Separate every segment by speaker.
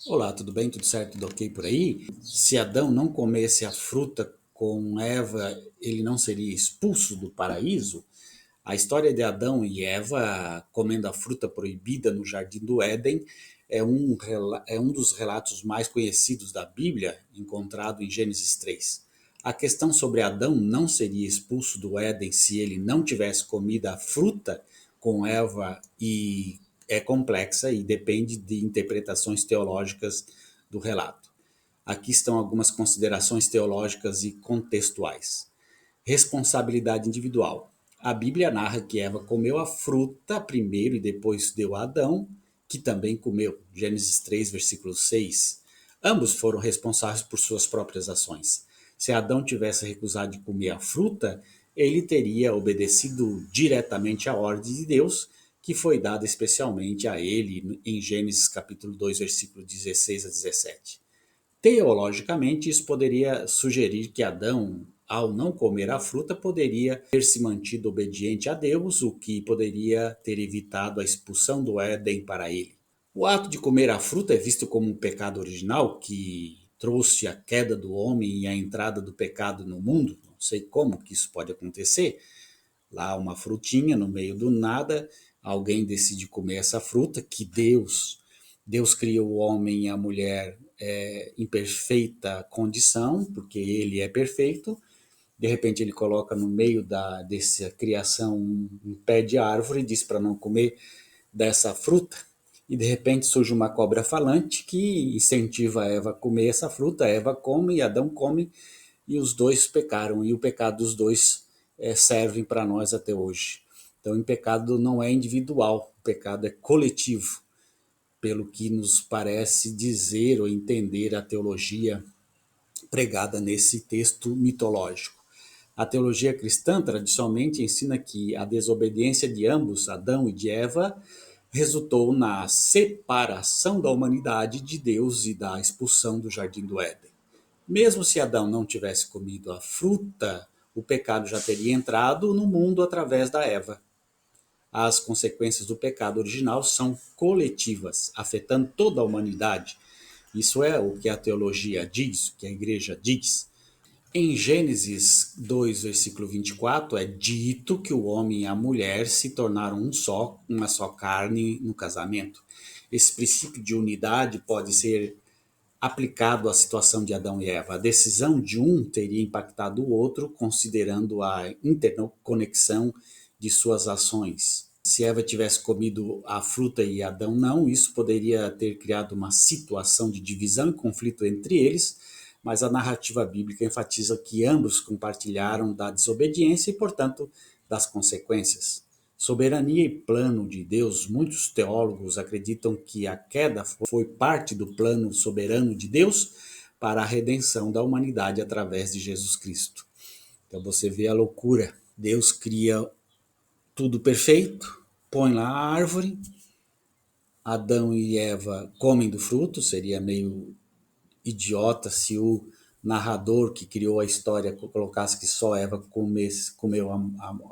Speaker 1: Olá, tudo bem? Tudo certo? Tudo ok por aí? Se Adão não comesse a fruta com Eva, ele não seria expulso do paraíso? A história de Adão e Eva comendo a fruta proibida no Jardim do Éden é um dos relatos mais conhecidos da Bíblia, encontrado em Gênesis 3. A questão sobre Adão não seria expulso do Éden se ele não tivesse comido a fruta com Eva e é complexa e depende de interpretações teológicas do relato. Aqui estão algumas considerações teológicas e contextuais. Responsabilidade individual. A Bíblia narra que Eva comeu a fruta primeiro e depois deu a Adão, que também comeu. Gênesis 3, versículo 6. Ambos foram responsáveis por suas próprias ações. Se Adão tivesse recusado de comer a fruta, ele teria obedecido diretamente à ordem de Deus, que foi dada especialmente a ele em Gênesis capítulo 2, versículo 16 a 17. Teologicamente, isso poderia sugerir que Adão, ao não comer a fruta, poderia ter se mantido obediente a Deus, o que poderia ter evitado a expulsão do Éden para ele. O ato de comer a fruta é visto como um pecado original que trouxe a queda do homem e a entrada do pecado no mundo. Não sei como que isso pode acontecer. Lá uma frutinha no meio do nada, alguém decide comer essa fruta que Deus criou o homem e a mulher em perfeita condição, porque ele é perfeito. De repente ele coloca no meio dessa criação um pé de árvore e diz para não comer dessa fruta. E de repente surge uma cobra falante que incentiva a Eva a comer essa fruta. A Eva come e Adão come e os dois pecaram. E o pecado dos dois servem para nós até hoje. Então, o pecado não é individual, o pecado é coletivo, pelo que nos parece dizer ou entender a teologia pregada nesse texto mitológico. A teologia cristã tradicionalmente ensina que a desobediência de ambos, Adão e de Eva, resultou na separação da humanidade de Deus e da expulsão do Jardim do Éden. Mesmo se Adão não tivesse comido a fruta, o pecado já teria entrado no mundo através da Eva. As consequências do pecado original são coletivas, afetando toda a humanidade. Isso é o que a teologia diz, o que a igreja diz. Em Gênesis 2, versículo 24, é dito que o homem e a mulher se tornaram uma só carne no casamento. Esse princípio de unidade pode ser aplicado à situação de Adão e Eva. A decisão de um teria impactado o outro, considerando a interconexão de suas ações. Se Eva tivesse comido a fruta e Adão não, isso poderia ter criado uma situação de divisão e conflito entre eles, mas a narrativa bíblica enfatiza que ambos compartilharam da desobediência e, portanto, das consequências. Soberania e plano de Deus, muitos teólogos acreditam que a queda foi parte do plano soberano de Deus para a redenção da humanidade através de Jesus Cristo. Então você vê a loucura. Deus cria tudo perfeito, põe lá a árvore, Adão e Eva comem do fruto, seria meio idiota se o narrador que criou a história colocasse que só Eva comeu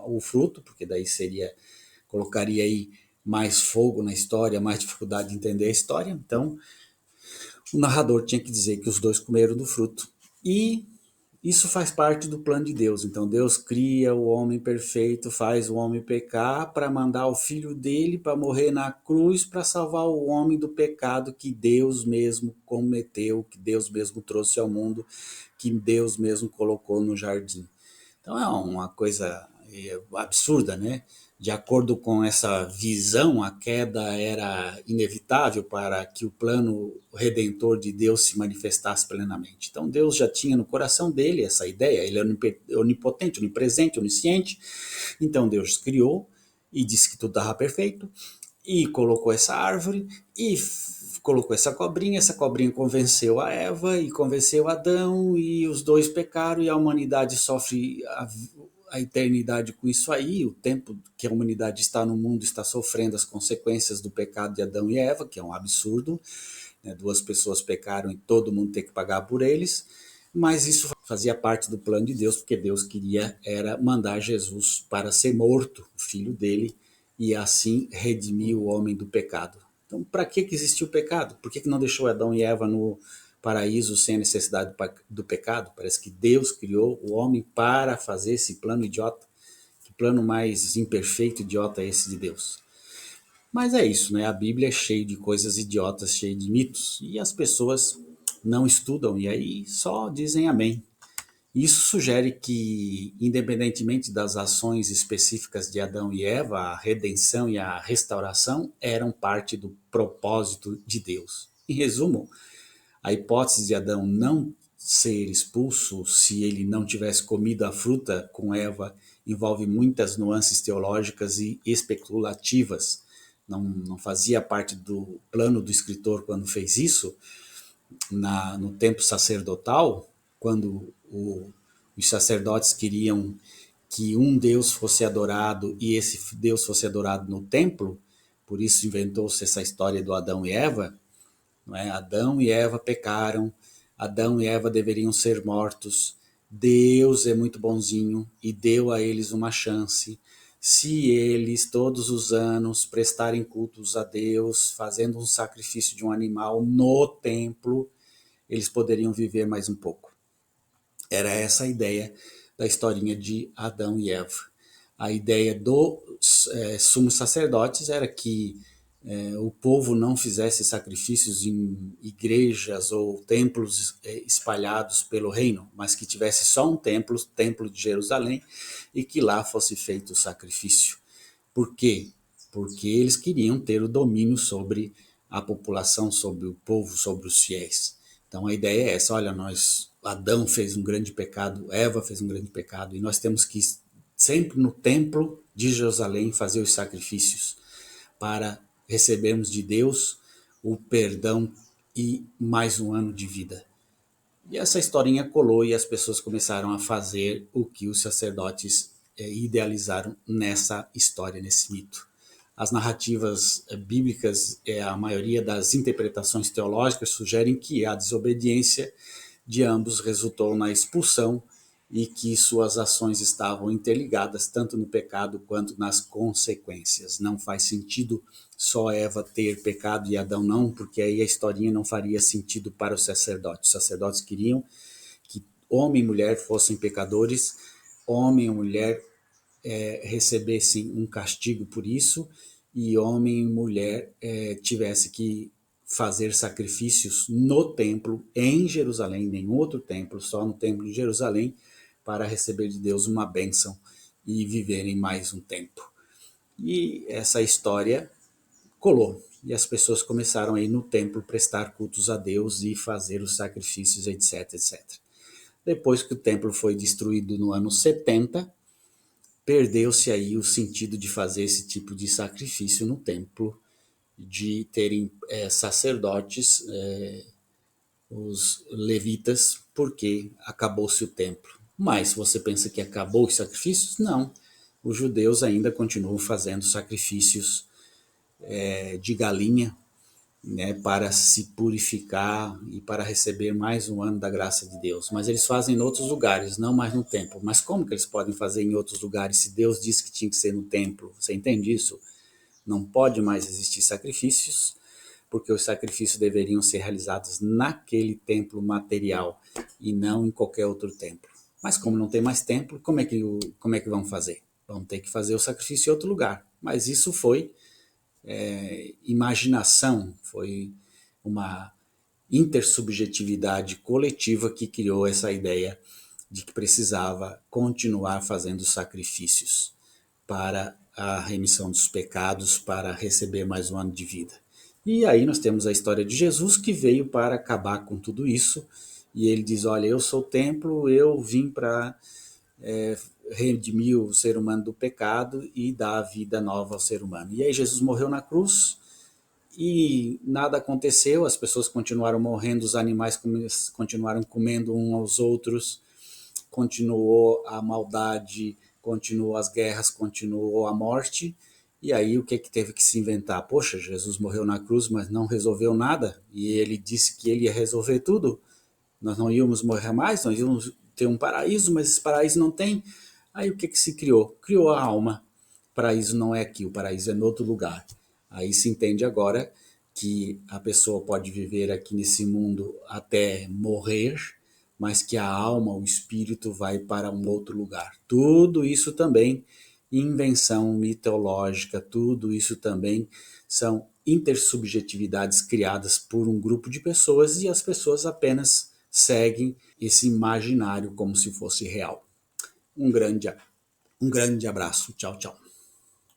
Speaker 1: o fruto, porque daí colocaria aí mais fogo na história, mais dificuldade de entender a história. Então, o narrador tinha que dizer que os dois comeram do fruto. E isso faz parte do plano de Deus. Então, Deus cria o homem perfeito, faz o homem pecar para mandar o filho dele para morrer na cruz para salvar o homem do pecado que Deus mesmo cometeu, que Deus mesmo trouxe ao mundo, que Deus mesmo colocou no jardim. Então é uma coisa absurda, né? De acordo com essa visão, a queda era inevitável para que o plano redentor de Deus se manifestasse plenamente. Então Deus já tinha no coração dele essa ideia, ele é onipotente, onipresente, onisciente. Então Deus criou e disse que tudo estava perfeito e colocou essa árvore e colocou essa cobrinha convenceu a Eva e convenceu Adão e os dois pecaram e a humanidade sofre a eternidade com isso aí, o tempo que a humanidade está no mundo está sofrendo as consequências do pecado de Adão e Eva, que é um absurdo, né? Duas pessoas pecaram e todo mundo tem que pagar por eles, mas isso fazia parte do plano de Deus, porque Deus queria era mandar Jesus para ser morto, o filho dele, e assim redimir o homem do pecado. Então, para que existiu o pecado? Por que não deixou Adão e Eva no paraíso sem a necessidade do pecado? Parece que Deus criou o homem para fazer esse plano idiota. Que plano mais imperfeito, idiota é esse de Deus? Mas é isso, né? A Bíblia é cheia de coisas idiotas, cheia de mitos, e as pessoas não estudam e aí só dizem amém. Isso sugere que, independentemente das ações específicas de Adão e Eva, a redenção e a restauração eram parte do propósito de Deus. Em resumo, a hipótese de Adão não ser expulso se ele não tivesse comido a fruta com Eva envolve muitas nuances teológicas e especulativas. Não fazia parte do plano do escritor quando fez isso, no tempo sacerdotal, quando os sacerdotes queriam que um Deus fosse adorado e esse Deus fosse adorado no templo, por isso inventou-se essa história do Adão e Eva. Não é? Adão e Eva pecaram, Adão e Eva deveriam ser mortos, Deus é muito bonzinho e deu a eles uma chance. Se eles todos os anos prestarem cultos a Deus, fazendo um sacrifício de um animal no templo, eles poderiam viver mais um pouco. Era essa a ideia da historinha de Adão e Eva. A ideia dos sumos sacerdotes era que o povo não fizesse sacrifícios em igrejas ou templos espalhados pelo reino, mas que tivesse só um templo, o templo de Jerusalém, e que lá fosse feito o sacrifício. Por quê? Porque eles queriam ter o domínio sobre a população, sobre o povo, sobre os fiéis. Então a ideia é essa, olha, Adão fez um grande pecado, Eva fez um grande pecado, e nós temos que sempre no templo de Jerusalém fazer os sacrifícios para recebermos de Deus o perdão e mais um ano de vida. E essa historinha colou e as pessoas começaram a fazer o que os sacerdotes idealizaram nessa história, nesse mito. As narrativas bíblicas, a maioria das interpretações teológicas sugerem que a desobediência de ambos resultou na expulsão e que suas ações estavam interligadas tanto no pecado quanto nas consequências. Não faz sentido só Eva ter pecado e Adão não, porque aí a historinha não faria sentido para os sacerdotes. Os sacerdotes queriam que homem e mulher fossem pecadores, homem e mulher recebessem um castigo por isso, e homem e mulher tivesse que fazer sacrifícios no templo em Jerusalém, nenhum outro templo, só no templo de Jerusalém, para receber de Deus uma bênção e viverem mais um tempo. E essa história colou, e as pessoas começaram a ir no templo prestar cultos a Deus e fazer os sacrifícios, etc, etc. Depois que o templo foi destruído no ano 70, perdeu-se aí o sentido de fazer esse tipo de sacrifício no templo, de terem sacerdotes, os levitas, porque acabou-se o templo. Mas se você pensa que acabou os sacrifícios, não. Os judeus ainda continuam fazendo sacrifícios de galinha, né, para se purificar e para receber mais um ano da graça de Deus. Mas eles fazem em outros lugares, não mais no templo. Mas como que eles podem fazer em outros lugares se Deus disse que tinha que ser no templo? Você entende isso? Não pode mais existir sacrifícios, porque os sacrifícios deveriam ser realizados naquele templo material e não em qualquer outro templo. Mas como não tem mais templo, como é que vão fazer? Vão ter que fazer o sacrifício em outro lugar. Mas isso foi imaginação, foi uma intersubjetividade coletiva que criou essa ideia de que precisava continuar fazendo sacrifícios para a remissão dos pecados, para receber mais um ano de vida. E aí nós temos a história de Jesus que veio para acabar com tudo isso, e ele diz, olha, eu sou o templo, eu vim para redimir o ser humano do pecado e dar a vida nova ao ser humano. E aí Jesus morreu na cruz e nada aconteceu, as pessoas continuaram morrendo, os animais continuaram comendo uns aos outros, continuou a maldade, continuou as guerras, continuou a morte. E aí o que teve que se inventar? Poxa, Jesus morreu na cruz, mas não resolveu nada, e ele disse que ele ia resolver tudo. Nós não íamos morrer mais, nós íamos ter um paraíso, mas esse paraíso não tem. Aí o que se criou? Criou a alma. O paraíso não é aqui, o paraíso é em outro lugar. Aí se entende agora que a pessoa pode viver aqui nesse mundo até morrer, mas que a alma, o espírito vai para um outro lugar. Tudo isso também invenção mitológica, tudo isso também são intersubjetividades criadas por um grupo de pessoas e as pessoas apenas seguem esse imaginário como se fosse real. Um grande abraço. Tchau, tchau.